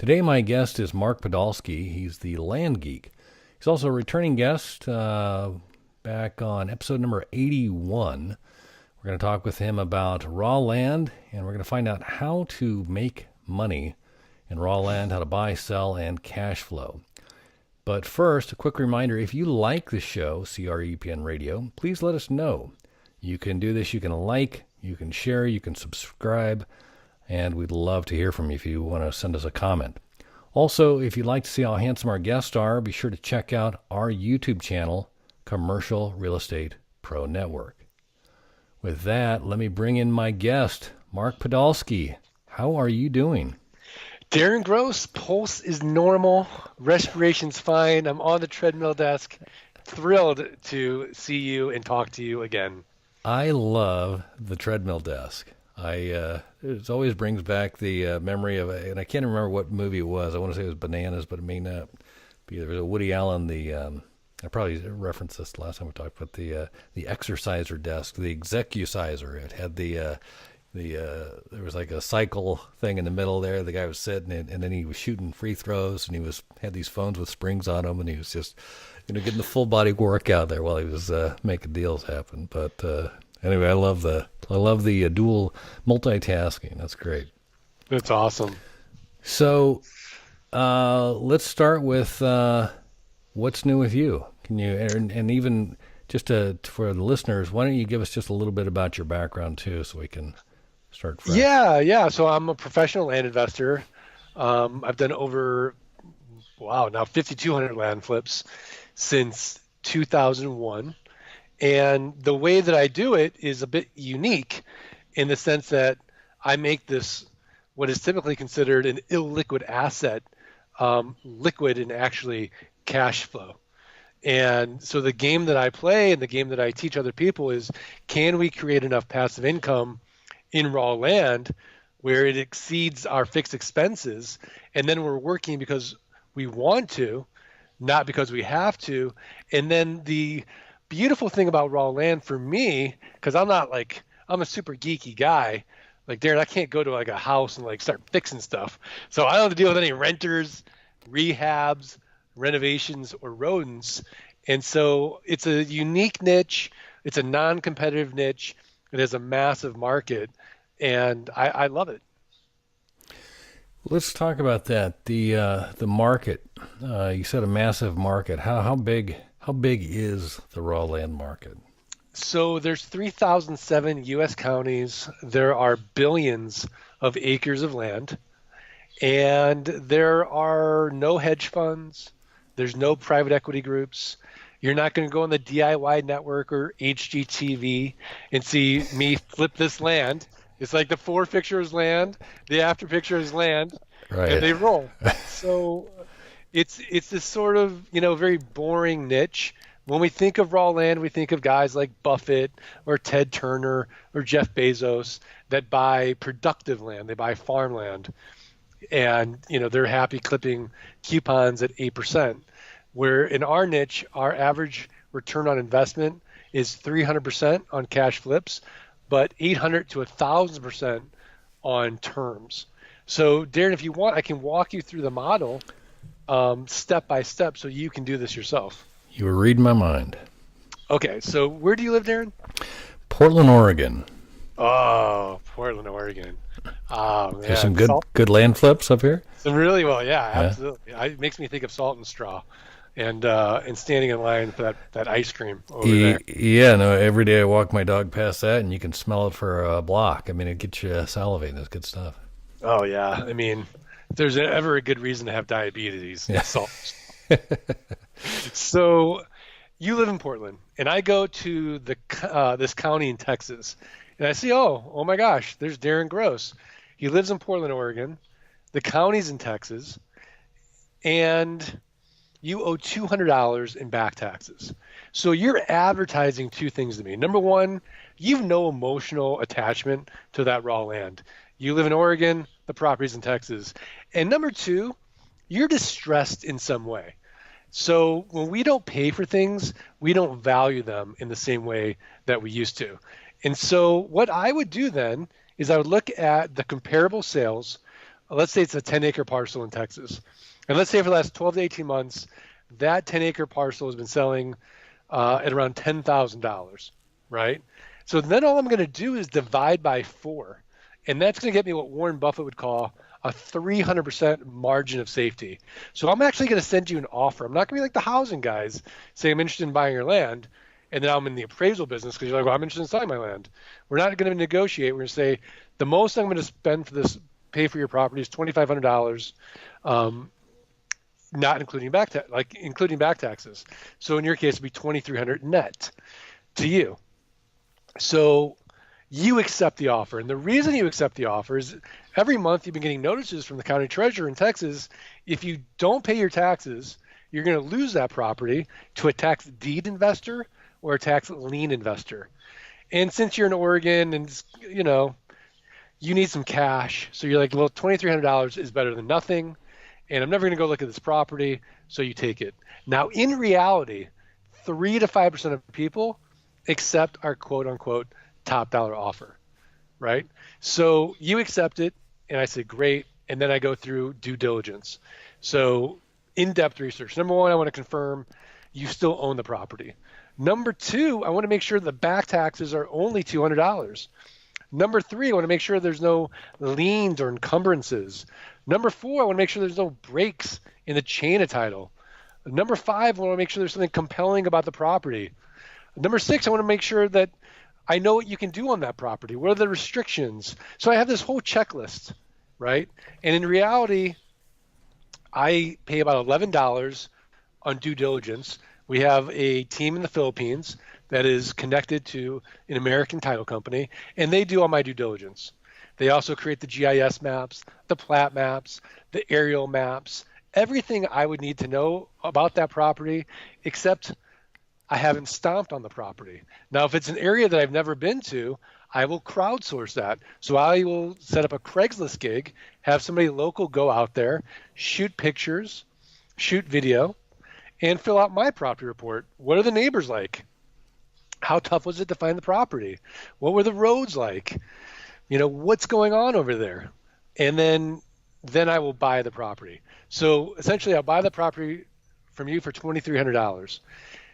Today, my guest is Mark Podolsky. He's the Land Geek. He's also a returning guest back on episode number 81. We're going to talk with him about raw land, and we're going to find out how to make money in raw land, how to buy, sell, and cash flow. But first, a quick reminder, if you like the show, CREPN Radio, please let us know. You can do this. You can like, you can share, you can subscribe, and we'd love to hear from you if you want to send us a comment. Also, if you'd like to see how handsome our guests are, be sure to check out our YouTube channel, Commercial Real Estate Pro Network. With that, let me bring in my guest, Mark Podolsky. How are you doing? Darren Gross, pulse is normal, respiration's fine. I'm on the treadmill desk. Thrilled to see you and talk to you again. I love the treadmill desk. It always brings back the memory of, and I can't remember what movie it was. I want to say it was Bananas, but it may not be. There was a Woody Allen, I probably referenced this last time we talked about the exerciser desk, the execucizer. It had there was like a cycle thing in the middle there. The guy was sitting, and then he was shooting free throws, and he had these phones with springs on them, and he was just, getting the full body workout there while he was making deals happen. But anyway, I love the dual multitasking. That's great. That's awesome. So let's start with what's new with you. Can you, and even just for the listeners, why don't you give us just a little bit about your background too, so we can start fresh? Yeah. So I'm a professional land investor. I've done now 5,200 land flips since 2001. And the way that I do it is a bit unique in the sense that I make this, what is typically considered an illiquid asset, liquid and actually cash flow. And so the game that I play and the game that I teach other people is, can we create enough passive income in raw land where it exceeds our fixed expenses, and then we're working because we want to, not because we have to. And then the beautiful thing about raw land for me, because I'm a super geeky guy, like Darren, I can't go to like a house and like start fixing stuff. So I don't have to deal with any renters, rehabs, renovations, or rodents. And so it's a unique niche. It's a non-competitive niche. It has a massive market, and I love it. Let's talk about that. The market. You said a massive market. How big is the raw land market? So there's 3,007 U.S. counties. There are billions of acres of land, and there are no hedge funds. There's no private equity groups. You're not going to go on the DIY network or HGTV and see me flip this land. It's like the before picture is land, the after picture is land, right, and they roll. So it's this sort of, very boring niche. When we think of raw land, we think of guys like Buffett or Ted Turner or Jeff Bezos that buy productive land. They buy farmland. And, they're happy clipping coupons at 8%. Where in our niche, our average return on investment is 300% on cash flips, but 800 to 1,000% on terms. So, Darren, if you want, I can walk you through the model step by step so you can do this yourself. You were reading my mind. Okay, so where do you live, Darren? Portland, Oregon. Oh, Portland, Oregon. Oh, man. There's some good land flips up here. Some really well, yeah, absolutely. It makes me think of Salt and Straw, and standing in line for that ice cream over there. Yeah, no. Every day I walk my dog past that, and you can smell it for a block. I mean, it gets you salivating. It's good stuff. Oh yeah, I mean, if there's ever a good reason to have diabetes, yeah. It's salt. So, you live in Portland, and I go to this county in Texas, and I see, oh my gosh, there's Darren Gross. He lives in Portland, Oregon. The county's in Texas, and you owe $200 in back taxes. So you're advertising two things to me. Number one, you've no emotional attachment to that raw land. You live in Oregon, the property's in Texas. And number two, you're distressed in some way. So when we don't pay for things, we don't value them in the same way that we used to. And so what I would do then is I would look at the comparable sales let's say it's a 10-acre parcel in Texas. And let's say for the last 12 to 18 months, that 10-acre parcel has been selling at around $10,000, right? So then all I'm going to do is divide by 4. And that's going to get me what Warren Buffett would call a 300% margin of safety. So I'm actually going to send you an offer. I'm not going to be like the housing guys saying I'm interested in buying your land, and then I'm in the appraisal business because you're like, well, I'm interested in selling my land. We're not going to negotiate. We're going to say the most I'm going to spend for this, pay for your property is $2,500, not including including back taxes. So in your case, it'd be $2,300 net to you. So you accept the offer. And the reason you accept the offer is every month you've been getting notices from the county treasurer in Texas. If you don't pay your taxes, you're going to lose that property to a tax deed investor or a tax lien investor. And since you're in Oregon and, you need some cash, so you're like, well, $2,300 is better than nothing, and I'm never going to go look at this property, so you take it. Now, in reality, 3 to 5% of people accept our quote-unquote top dollar offer, right? So you accept it, and I say, great, and then I go through due diligence. So in-depth research. Number 1, I want to confirm you still own the property. Number 2, I want to make sure the back taxes are only $200. Number 3, I want to make sure there's no liens or encumbrances. Number 4, I want to make sure there's no breaks in the chain of title. Number 5, I want to make sure there's something compelling about the property. Number 6, I want to make sure that I know what you can do on that property. What are the restrictions? So I have this whole checklist, right? And in reality, I pay about $11 on due diligence. We have a team in the Philippines that is connected to an American title company, and they do all my due diligence. They also create the GIS maps, the plat maps, the aerial maps, everything I would need to know about that property, except I haven't stomped on the property. Now, if it's an area that I've never been to, I will crowdsource that. So I will set up a Craigslist gig, have somebody local go out there, shoot pictures, shoot video, and fill out my property report. What are the neighbors like? How tough was it to find the property? What were the roads like? What's going on over there? And then I will buy the property. So essentially, I'll buy the property from you for $2,300.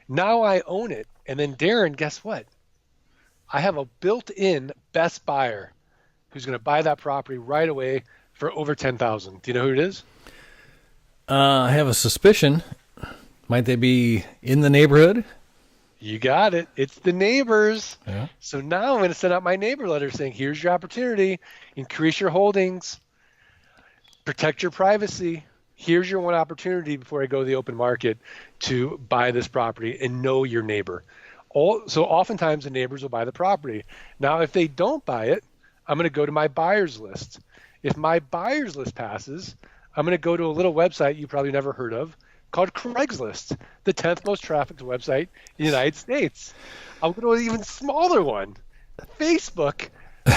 Now I own it. And then Darren, guess what? I have a built-in best buyer who's going to buy that property right away for over $10,000. Do you know who it is? I have a suspicion. Might they be in the neighborhood? You got it. It's the neighbors. Yeah. So now I'm going to send out my neighbor letter saying, here's your opportunity. Increase your holdings. Protect your privacy. Here's your one opportunity before I go to the open market to buy this property, and know your neighbor. So oftentimes the neighbors will buy the property. Now, if they don't buy it, I'm going to go to my buyer's list. If my buyer's list passes, I'm going to go to a little website you probably never heard of called Craigslist, the 10th most trafficked website in the United States. I'll go to an even smaller one, Facebook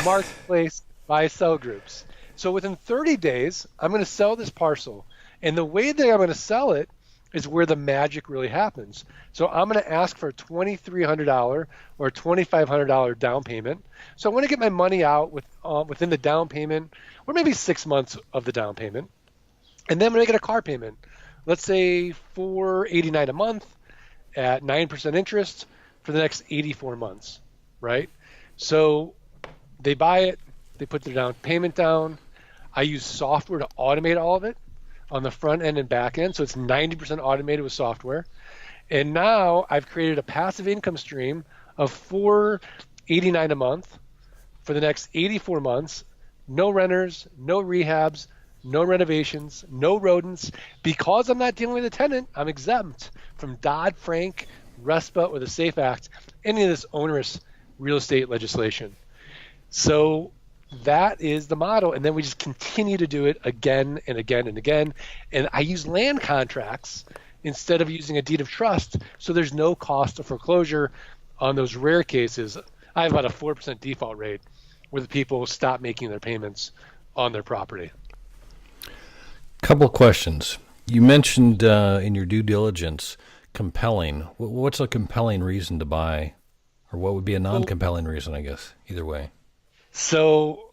Marketplace buy-sell groups. So within 30 days, I'm going to sell this parcel. And the way that I'm going to sell it is where the magic really happens. So I'm going to ask for a $2,300 or $2,500 down payment. So I want to get my money out within the down payment, or maybe 6 months of the down payment. And then I'm going to get a car payment. Let's say $489 a month at 9% interest for the next 84 months, right? So they buy it, they put their down payment down. I use software to automate all of it on the front end and back end, so it's 90% automated with software. And now I've created a passive income stream of $489 a month for the next 84 months. No renters, no rehabs, no renovations, no rodents. Because I'm not dealing with a tenant, I'm exempt from Dodd-Frank, RESPA, or the SAFE Act, any of this onerous real estate legislation. So that is the model. And then we just continue to do it again and again and again. And I use land contracts instead of using a deed of trust. So there's no cost of foreclosure on those rare cases. I have about a 4% default rate where the people stop making their payments on their property. Couple of questions. You mentioned in your due diligence compelling. What's a compelling reason to buy, or what would be a non-compelling reason, I guess, either way? So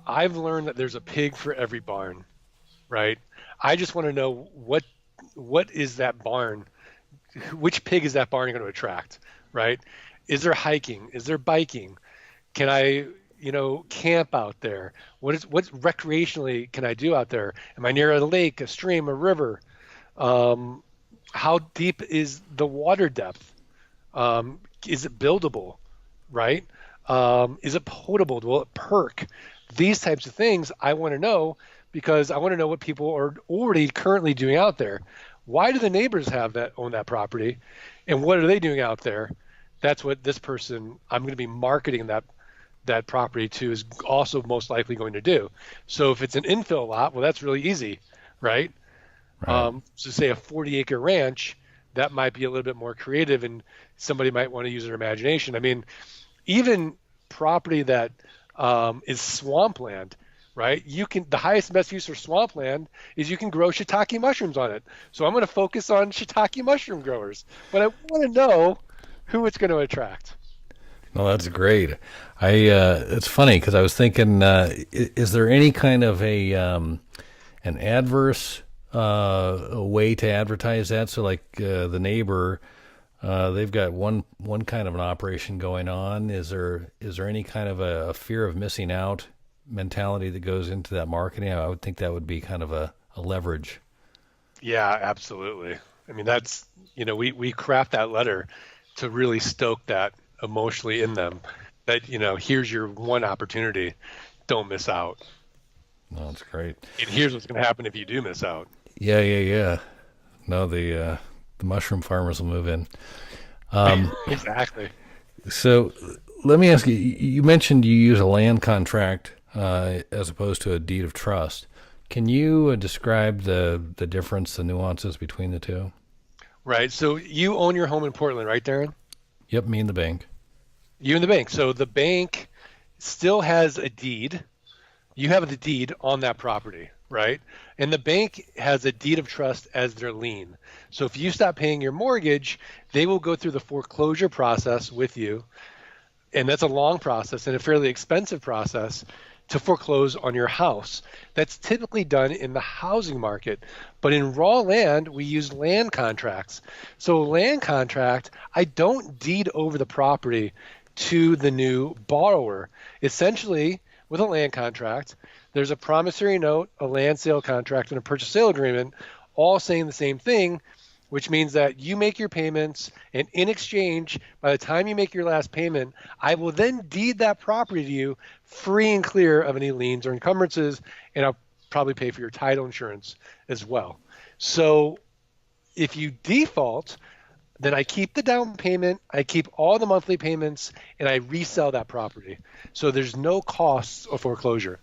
I've learned that there's a pig for every barn. right? I just want to know what is that barn? Which pig is that barn going to attract, right? Is there hiking? Is there biking? Can I, camp out there? What recreationally can I do out there? Am I near a lake, a stream, a river? Um, how deep is the water depth? Is it buildable, right? Is it potable? Will it perk? These types of things I want to know because I want to know what people are already currently doing out there. Why do the neighbors own that property, and what are they doing out there? That's what this person I'm going to be marketing that property to is also most likely going to do. So if it's an infill lot, well, that's really easy, right? Right. So say a 40-acre ranch, that might be a little bit more creative, and somebody might want to use their imagination. I mean, even property that is swampland, right? The highest and best use for swampland is you can grow shiitake mushrooms on it. So I'm going to focus on shiitake mushroom growers, but I want to know who it's going to attract. No, that's great. It's funny because I was thinking, is there any kind of an adverse way to advertise that? So, like the neighbor, they've got one kind of an operation going on. Is there any kind of a fear of missing out mentality that goes into that marketing? I would think that would be kind of a leverage. Yeah, absolutely. I mean, that's, we craft that letter to really stoke that emotionally in them that, here's your one opportunity. Don't miss out. No, that's great. And here's what's going to happen if you do miss out. Yeah, yeah, yeah. No, the mushroom farmers will move in. Exactly. So let me ask you. You mentioned you use a land contract as opposed to a deed of trust. Can you describe the difference, the nuances between the two? Right. So you own your home in Portland, right, Darren? Yep, me and the bank. You and the bank. So the bank still has a deed. You have the deed on that property, right? And the bank has a deed of trust as their lien. So if you stop paying your mortgage, they will go through the foreclosure process with you. And that's a long process and a fairly expensive process to foreclose on your house. That's typically done in the housing market. But in raw land, we use land contracts. So land contract, I don't deed over the property to the new borrower. Essentially, with a land contract, there's a promissory note, a land sale contract, and a purchase sale agreement, all saying the same thing, which means that you make your payments, and in exchange, by the time you make your last payment, I will then deed that property to you free and clear of any liens or encumbrances, and I'll probably pay for your title insurance as well. So if you default, then I keep the down payment, I keep all the monthly payments, and I resell that property. So there's no costs of foreclosure.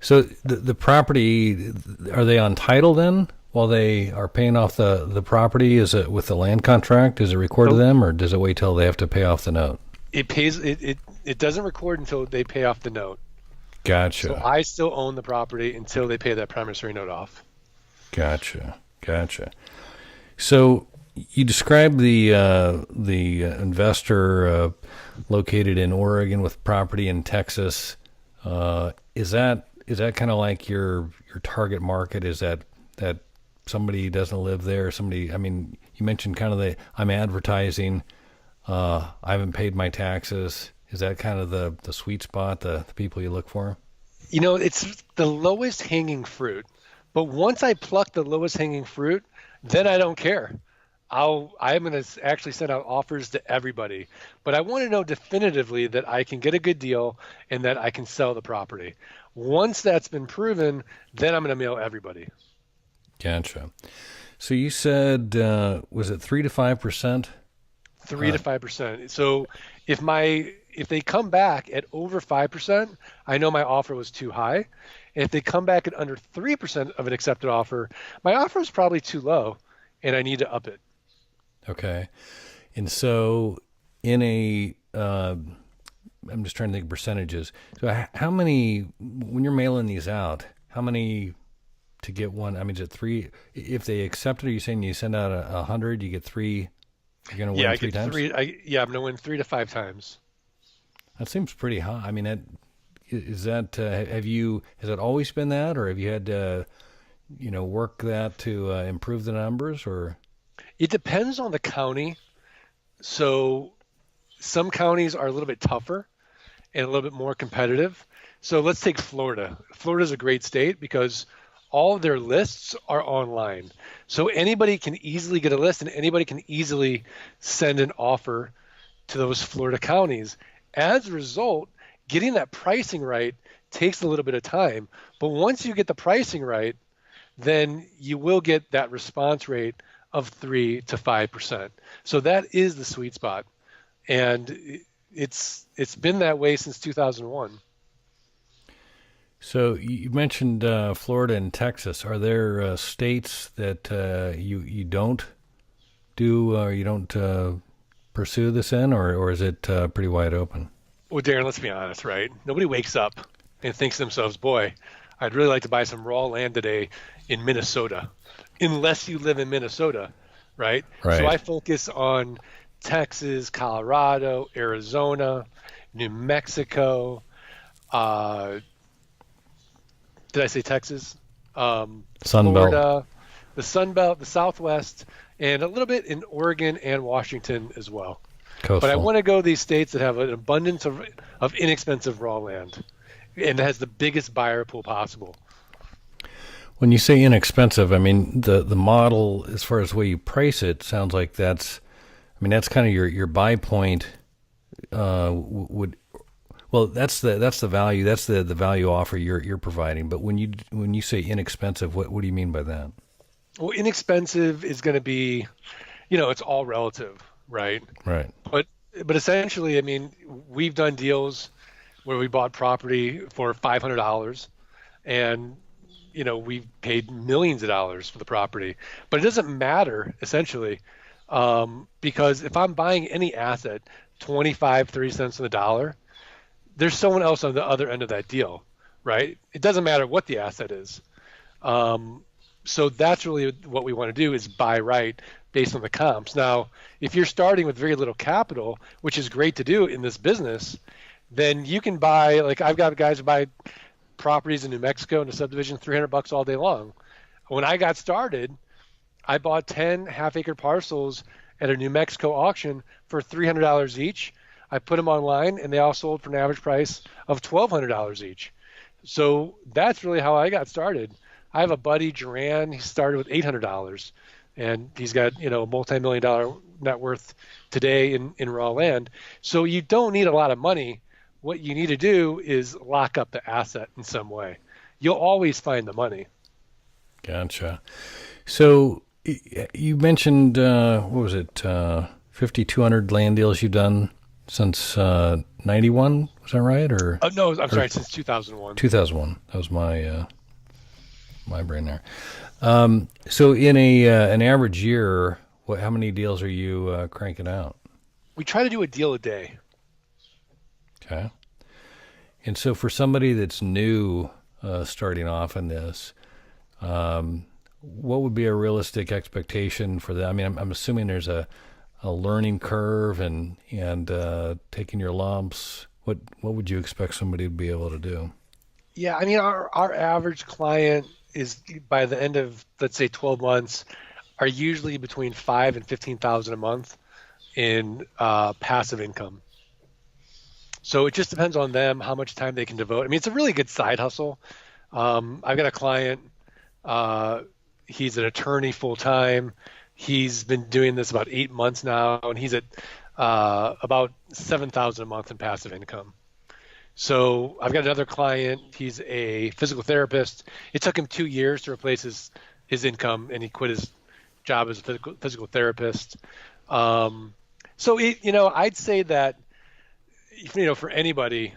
So the property, are they on title then while they are paying off the property? Is it with the land contract? Is it recorded to them, or does it wait till they have to pay off the note? It doesn't record until they pay off the note. Gotcha. So I still own the property until they pay that promissory note off. Gotcha. So you described the investor located in Oregon with property in Texas. Is that kind of like your target market? Is that somebody doesn't live there? Somebody, I mean, you mentioned kind of I'm advertising. I haven't paid my taxes. Is that kind of the sweet spot, the people you look for? It's the lowest hanging fruit. But once I pluck the lowest hanging fruit, then I don't care. I'm going to actually send out offers to everybody. But I want to know definitively that I can get a good deal and that I can sell the property. Once that's been proven, then I'm going to mail everybody. Gotcha. So you said, was it 3 to 5%? 3 to 5%. So if they come back at over 5%, I know my offer was too high. If they come back at under 3% of an accepted offer, my offer is probably too low and I need to up it. Okay. And so I'm just trying to think of percentages. So how many, when you're mailing these out, how many to get one? I mean, is it 3? If they accept it, are you saying you send out 100, you get 3, you're going to win 3 times? I'm going to win 3 to 5 times. That seems pretty high. I mean, is that has it always been that, or have you had to work that to improve the numbers, or? It depends on the county. So some counties are a little bit tougher and a little bit more competitive. So let's take Florida. Florida is a great state because all of their lists are online. So anybody can easily get a list and anybody can easily send an offer to those Florida counties. As a result, getting that pricing right takes a little bit of time. But once you get the pricing right, then you will get that response rate of 3 to 5%. So that is the sweet spot. And it's been that way since 2001. So you mentioned Florida and Texas. Are there states that you don't do or you don't pursue this in, or is it pretty wide open? Well, Darren, let's be honest, right? Nobody wakes up and thinks to themselves, boy, I'd really like to buy some raw land today in Minnesota, unless you live in Minnesota, right? Right. So I focus on Texas, Colorado, Arizona, New Mexico. Did I say Texas? Sun Florida, Belt. the Sun Belt, the Southwest, and a little bit in Oregon and Washington as well. Coastal. But I want to go these states that have an abundance of inexpensive raw land and has the biggest buyer pool possible. When you say inexpensive, I mean the model as far as the way you price it sounds like that's kind of your buy point. That's the value. That's the value offer you're providing. But when you say inexpensive, what do you mean by that? Well, inexpensive is going to be, it's all relative, right? Right. But essentially, I mean, we've done deals where we bought property for $500, and we've paid millions of dollars for the property. But it doesn't matter essentially, because if I'm buying any asset 25, 30 cents on the dollar, there's someone else on the other end of that deal, right? It doesn't matter what the asset is. So that's really what we want to do, is buy right based on the comps. Now, if you're starting with very little capital, which is great to do in this business, then you can buy, like I've got guys who buy properties in New Mexico in a subdivision, $300 all day long. When I got started, I bought 10 half-acre parcels at a New Mexico auction for $300 each. I put them online, and they all sold for an average price of $1,200 each. So that's really how I got started. I have a buddy, Duran. He started with $800, and he's got a multi-million-dollar net worth today in raw land. So you don't need a lot of money. What you need to do is lock up the asset in some way. You'll always find the money. Gotcha. So you mentioned, 5,200 land deals you've done since 91, was that right? Or no, I'm sorry, since 2001. 2001. That was my brain there. So in an average year, how many deals are you cranking out? We try to do a deal a day. Okay. And so for somebody that's new, starting off in this, what would be a realistic expectation for that? I mean, I'm assuming there's a learning curve and taking your lumps. What would you expect somebody to be able to do? Yeah, I mean, our average client is, by the end of, let's say, 12 months, are usually between $5,000 and $15,000 a month in passive income. So it just depends on them how much time they can devote. I mean, it's a really good side hustle. I've got a client. He's an attorney full time. He's been doing this about 8 months now, and he's at about $7,000 a month in passive income. So I've got another client. He's a physical therapist. It took him 2 years to replace his income, and he quit his job as a physical therapist. So I'd say that, for anybody,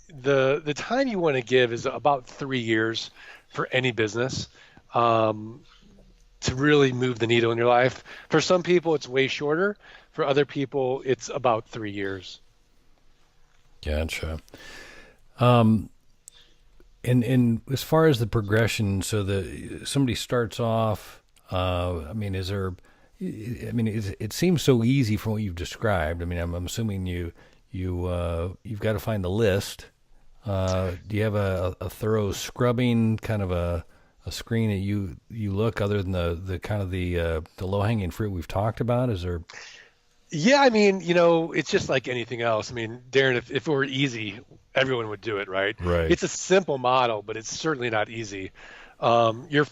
the time you want to give is about 3 years for any business to really move the needle in your life. For some people, it's way shorter. For other people, it's about 3 years. Gotcha. And as far as the progression, so somebody starts off, it seems so easy from what you've described. I mean, I'm assuming you've got to find the list, Do you have a thorough scrubbing, kind of a screen that you look, other than the kind of the low hanging fruit we've talked about? Is there? Yeah, I mean, it's just like anything else. I mean, Darren, if it were easy, everyone would do it, right? Right. It's a simple model, but it's certainly not easy. You're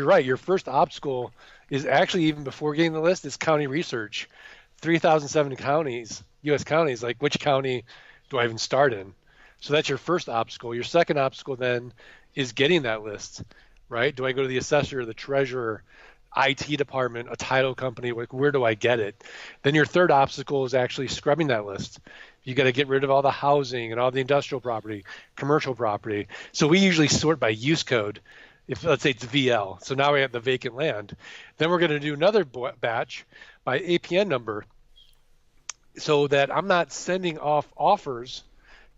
right. Your first obstacle is actually, even before getting the list, is county research. 3,007 counties, U.S. counties, like which county do I even start in? So that's your first obstacle. Your second obstacle then is getting that list, right? Do I go to the assessor, the treasurer, IT department, a title company? Like, where do I get it? Then your third obstacle is actually scrubbing that list. You got to get rid of all the housing and all the industrial property, commercial property. So we usually sort by use code. If let's say it's VL, so now we have the vacant land. Then we're going to do another batch by APN number, so that I'm not sending off offers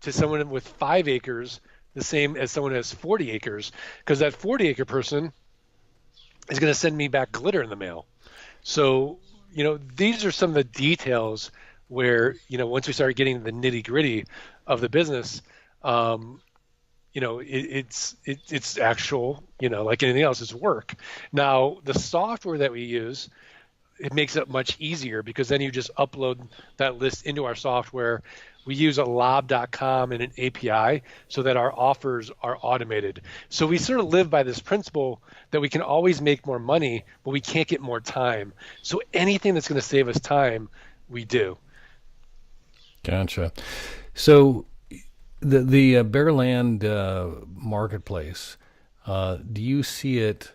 to someone with 5 acres the same as someone who has 40 acres, because that 40-acre person is going to send me back glitter in the mail. So, these are some of the details where, once we start getting the nitty gritty of the business, it's actual, like anything else, it's work. Now, the software that we use, it makes it much easier, because then you just upload that list into our software. We use a lob.com and an API so that our offers are automated. So we sort of live by this principle that we can always make more money, but we can't get more time. So anything that's going to save us time, we do. Gotcha. So the Bearland marketplace, do you see it?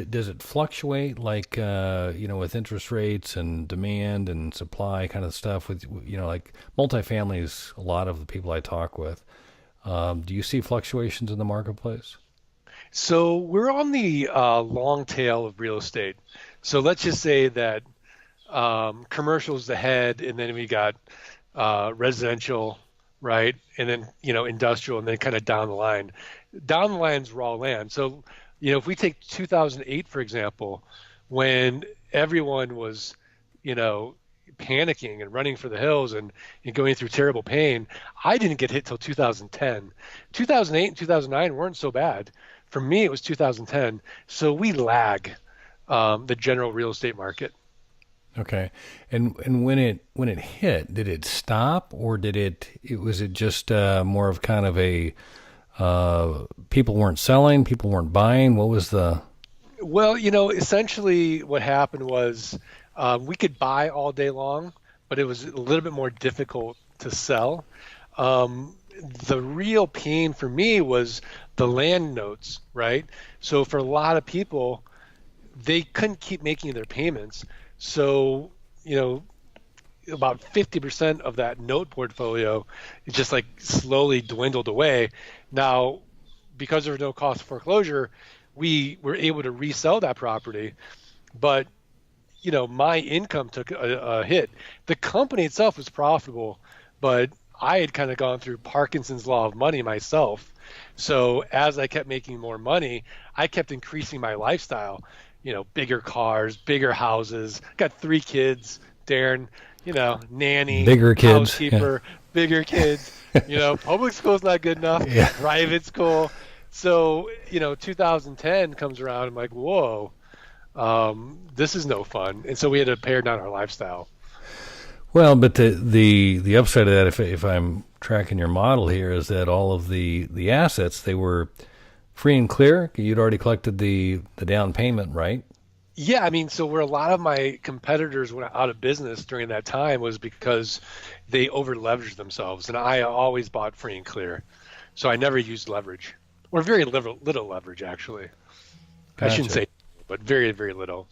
Does it fluctuate, like with interest rates and demand and supply kind of stuff? With like multifamilies, a lot of the people I talk with, do you see fluctuations in the marketplace? So we're on the long tail of real estate. So let's just say that commercial is the head, and then we got residential, right? And then, industrial, and then kind of down the line. Down the line is raw land. So, if we take 2008, for example, when everyone was, panicking and running for the hills and going through terrible pain, I didn't get hit till 2010. 2008 and 2009 weren't so bad. For me, it was 2010. So we lag the general real estate market. Okay, and when it hit, did it stop, or was it just more of kind of a people weren't selling, people weren't buying? What was the? Well, essentially what happened was we could buy all day long, but it was a little bit more difficult to sell. The real pain for me was the land notes, right? So for a lot of people, they couldn't keep making their payments. So, about 50% of that note portfolio is just like slowly dwindled away. Now, because there was no cost of foreclosure, we were able to resell that property, but my income took a hit. The company itself was profitable, but I had kind of gone through Parkinson's law of money myself. So as I kept making more money, I kept increasing my lifestyle, bigger cars, bigger houses, got 3 kids, Darren, nanny, Bigger kids, housekeeper, bigger kids, public school's not good enough, yeah. private school. So, 2010 comes around, I'm like, whoa, this is no fun. And so we had to pare down our lifestyle. Well, but the upside of that, if I'm tracking your model here, is that all of the assets, they were free and clear. You'd already collected the down payment, right? Yeah, I mean, so where a lot of my competitors went out of business during that time was because they over leveraged themselves, and I always bought free and clear. So I never used leverage, or very little leverage, actually. Gotcha. I shouldn't say, but very, very little.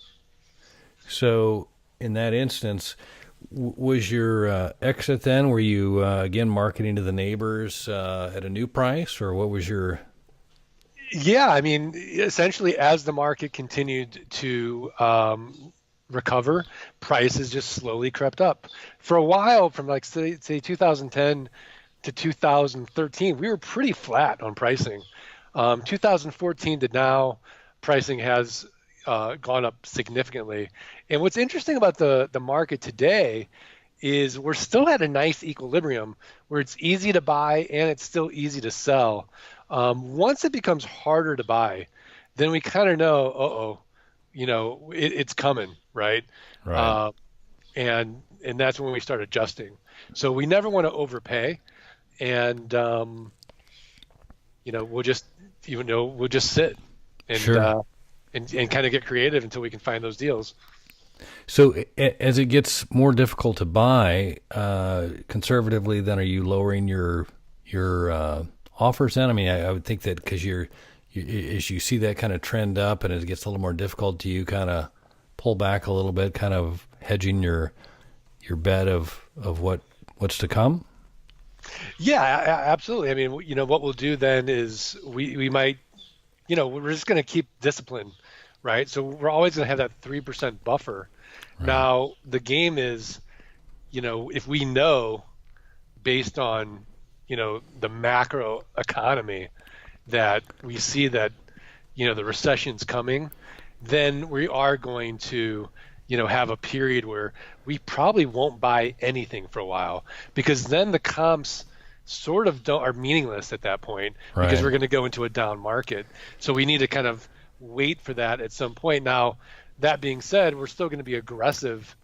So in that instance, was your exit then? Were you again marketing to the neighbors at a new price, or what was your? Yeah, I mean, essentially, as the market continued to recover, prices just slowly crept up. For a while, from like say 2010 to 2013, we were pretty flat on pricing. 2014 to now, pricing has gone up significantly. And what's interesting about the market today is we're still at a nice equilibrium where it's easy to buy and it's still easy to sell. Once it becomes harder to buy, then we kind of know, it's coming, right? Right. Uh, and that's when we start adjusting. So we never want to overpay, and we'll just sit and Sure. and kind of get creative until we can find those deals. So as it gets more difficult to buy, conservatively, then are you lowering your offers? Then I mean, I would think that because as you see that kind of trend up and it gets a little more difficult, do you kind of pull back a little bit, kind of hedging your bet of what's to come? Yeah, absolutely. I mean, what we'll do then is we might, we're just going to keep discipline, right? So we're always going to have that 3% buffer. Right. Now, the game is, if we know based on, the macro economy that we see that, the recession's coming, then we are going to, have a period where we probably won't buy anything for a while, because then the comps sort of are meaningless at that point, because Right. we're going to go into a down market. So we need to kind of wait for that at some point. Now, that being said, we're still going to be aggressive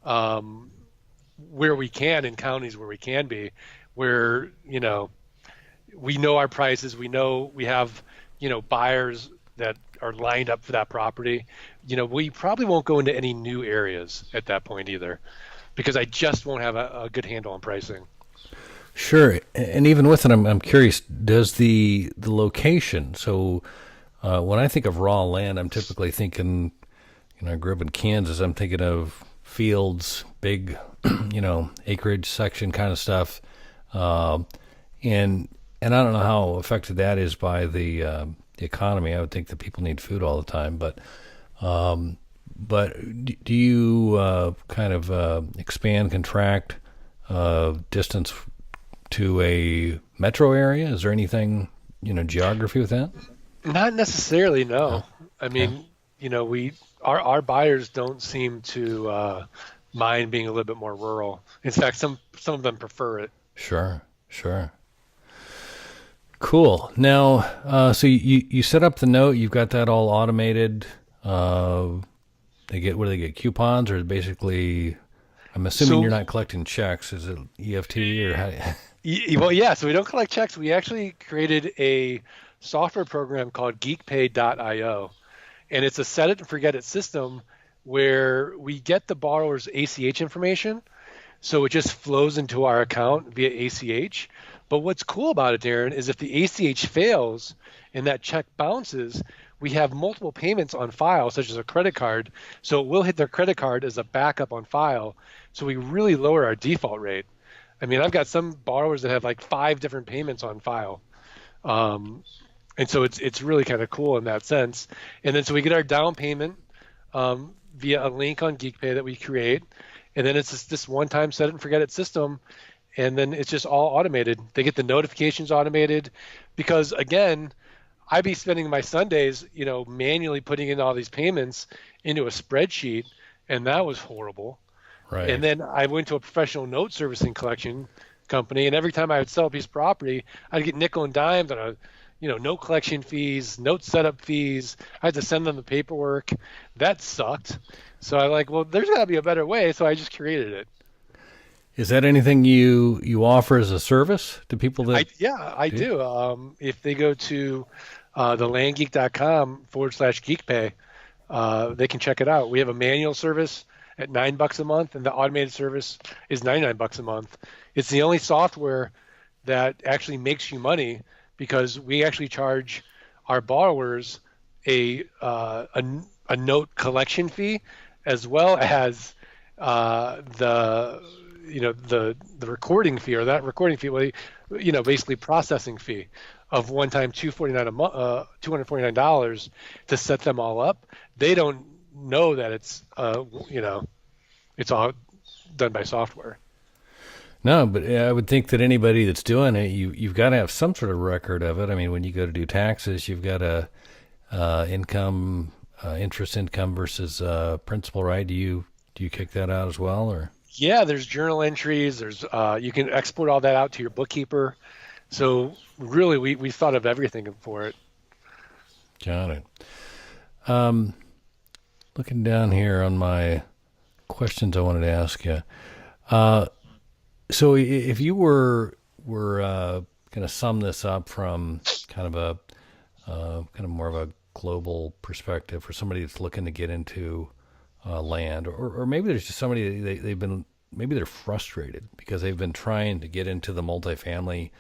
where we can, in counties where we can be, where, we know our prices, we know we have, buyers that are lined up for that property. We probably won't go into any new areas at that point either, because I just won't have a good handle on pricing. Sure. And even with it, I'm curious, does the location, so when I think of raw land, I'm typically thinking, I grew up in Kansas, I'm thinking of fields, big, acreage section kind of stuff. And I don't know how affected that is by the economy. I would think that people need food all the time, but do you kind of expand, contract distance to a metro area? Is there anything, geography with that? Not necessarily, No. no. I Okay. mean, our buyers don't seem to mind being a little bit more rural. In fact, some of them prefer it. Sure. Sure. Cool. Now, so you set up the note. You've got that all automated. What do they get? Coupons, or basically? I'm assuming you're So, not collecting checks. Is it EFT or how? well, yeah. So we don't collect checks. We actually created a software program called GeekPay.io, and it's a set it and forget it system where we get the borrower's ACH information. So it just flows into our account via ACH. But what's cool about it, Darren, is if the ACH fails and that check bounces, we have multiple payments on file, such as a credit card. So we'll hit their credit card as a backup on file. So we really lower our default rate. I mean, I've got some borrowers that have like 5 different payments on file. Um, and so it's really kind of cool in that sense. And then so we get our down payment via a link on GeekPay that we create. And then it's just this one-time set it and forget it system, and then it's just all automated. They get the notifications automated, because again, I'd be spending my Sundays, manually putting in all these payments into a spreadsheet, and that was horrible. And Right. then I went to a professional note servicing collection company, and every time I would sell a piece of property, I'd get nickel and dimes on note collection fees, note setup fees. I had to send them the paperwork. That sucked. So I'm like, well, there's got to be a better way. So I just created it. Is that anything you offer as a service to people that Yeah, I do? do. If they go to the landgeek.com/geekpay, they can check it out. We have a manual service at $9 a month, and the automated service is $99 a month. It's the only software that actually makes you money, because we actually charge our borrowers a note collection fee, as well as the recording fee, or that recording fee, well, basically processing fee of one time $249 to set them all up. They don't know that it's all done by software. No, but I would think that anybody that's doing it, you've got to have some sort of record of it. I mean, when you go to do taxes, you've got a income, interest income versus principal, right? Do you kick that out as well, or? Yeah, there's journal entries. There's you can export all that out to your bookkeeper. So really, we thought of everything for it. Got it. Um, Looking down here on my questions I wanted to ask you. Uh, so if you were going to sum this up from kind of more of a global perspective for somebody that's looking to get into land, or maybe there's just somebody they've been, maybe they're frustrated because they've been trying to get into the multifamily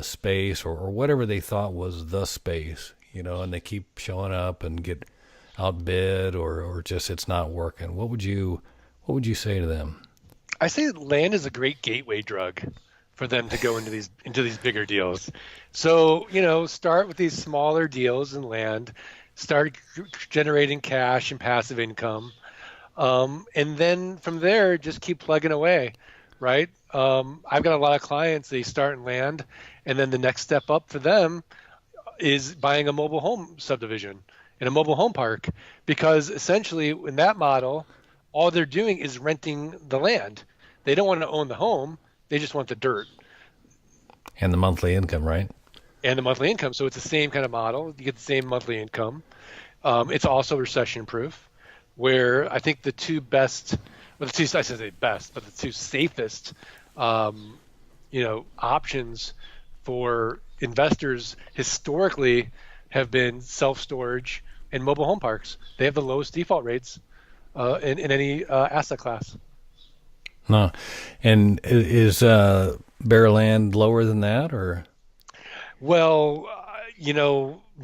space, or whatever they thought was the space, and they keep showing up and get outbid, or just it's not working. What would you say to them? I say land is a great gateway drug for them to go into these bigger deals. So, start with these smaller deals in land, start generating cash and passive income. And then from there, just keep plugging away, right? I've got a lot of clients, they start in land, and then the next step up for them is buying a mobile home subdivision in a mobile home park, because essentially in that model, all they're doing is renting the land. They don't want to own the home, they just want the dirt And the monthly income, right? and the monthly income. So it's the same kind of model. You get the same monthly income. It's also recession proof, where I think the two best, well, the two, I should say best, but the two safest, options for investors historically have been self-storage and mobile home parks. They have the lowest default rates in any asset class. No. And is bare land lower than that, or Well,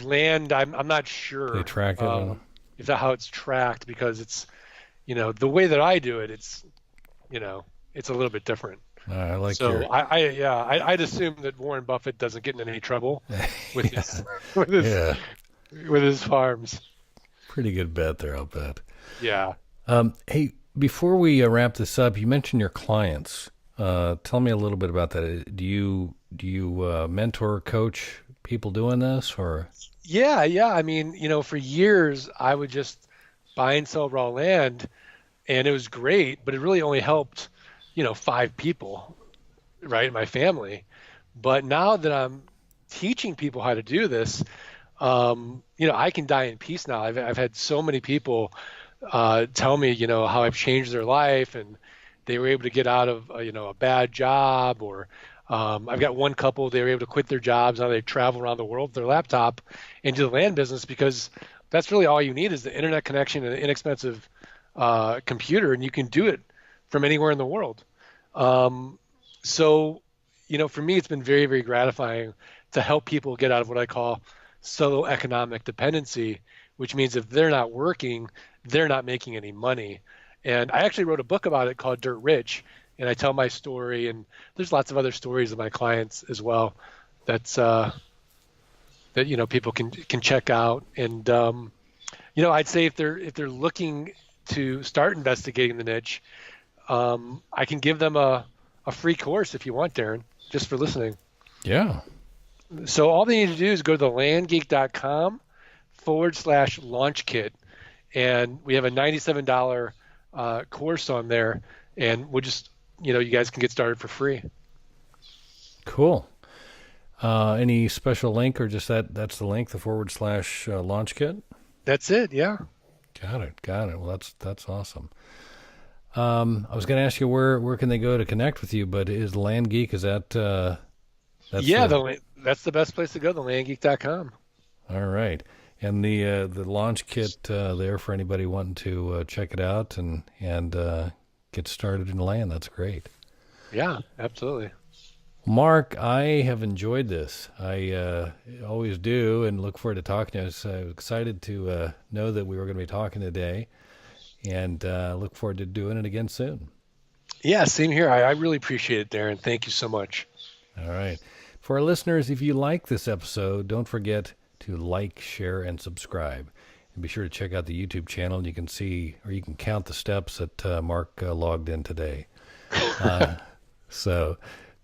land, I'm not they sure track it? if that how it's tracked, because it's, the way that I do it, it's a little bit different. I like So your I'd assume that Warren Buffett doesn't get in any trouble with yeah, his with his yeah, with his farms. pretty good bet there, I'll bet. Yeah. Hey, before we wrap this up, you mentioned your clients. Tell me a little bit about that. Do you mentor, coach people doing this, or Yeah, yeah. I mean, for years I would just buy and sell raw land, and it was great, but it really only helped, five people, right, in my family. But now that I'm teaching people how to do this, I can die in peace now. I've had so many people tell me, how I've changed their life, and they were able to get out of, a bad job, or I've got one couple, they were able to quit their jobs. Now they travel around the world with their laptop and do the land business, because that's really all you need is the internet connection and an inexpensive computer, and you can do it from anywhere in the world. So, for me, it's been very, very gratifying to help people get out of what I call solo economic dependency, which means if they're not working, they're not making any money. And I actually wrote a book about it called Dirt Rich, and I tell my story, and there's lots of other stories of my clients as well that's that people can check out. And I'd say if they're looking to start investigating the niche, I can give them a free course if you want, Darren, just for listening. yeah? So all they need to do is go to the landgeek.com/launch kit, and we have a $97 course on there, and we'll just, you guys can get started for free. Cool. Any special link, or just that's the link, the / launch kit? That's it. Yeah. Got it. Got it. Well, that's awesome. I was going to ask you where can they go to connect with you, but is Land Geek, is that that's Yeah. That's the best place to go, the landgeek.com. all right? And the launch kit there for anybody wanting to check it out and get started in land. That's great. Yeah, absolutely. Mark, I have enjoyed this. I always do, and look forward to talking to you. I was excited to know that we were going to be talking today, and look forward to doing it again soon. Yeah, same here. I really appreciate it, Darren. Thank you so much. All right. For our listeners, if you like this episode, don't forget to like, share, and subscribe. And be sure to check out the YouTube channel, and you can see, or you can count the steps that Mark logged in today.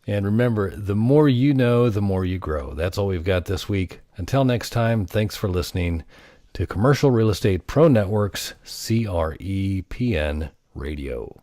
And remember, the more you know, the more you grow. That's all we've got this week. Until next time, thanks for listening to Commercial Real Estate Pro Network's CREPN Radio.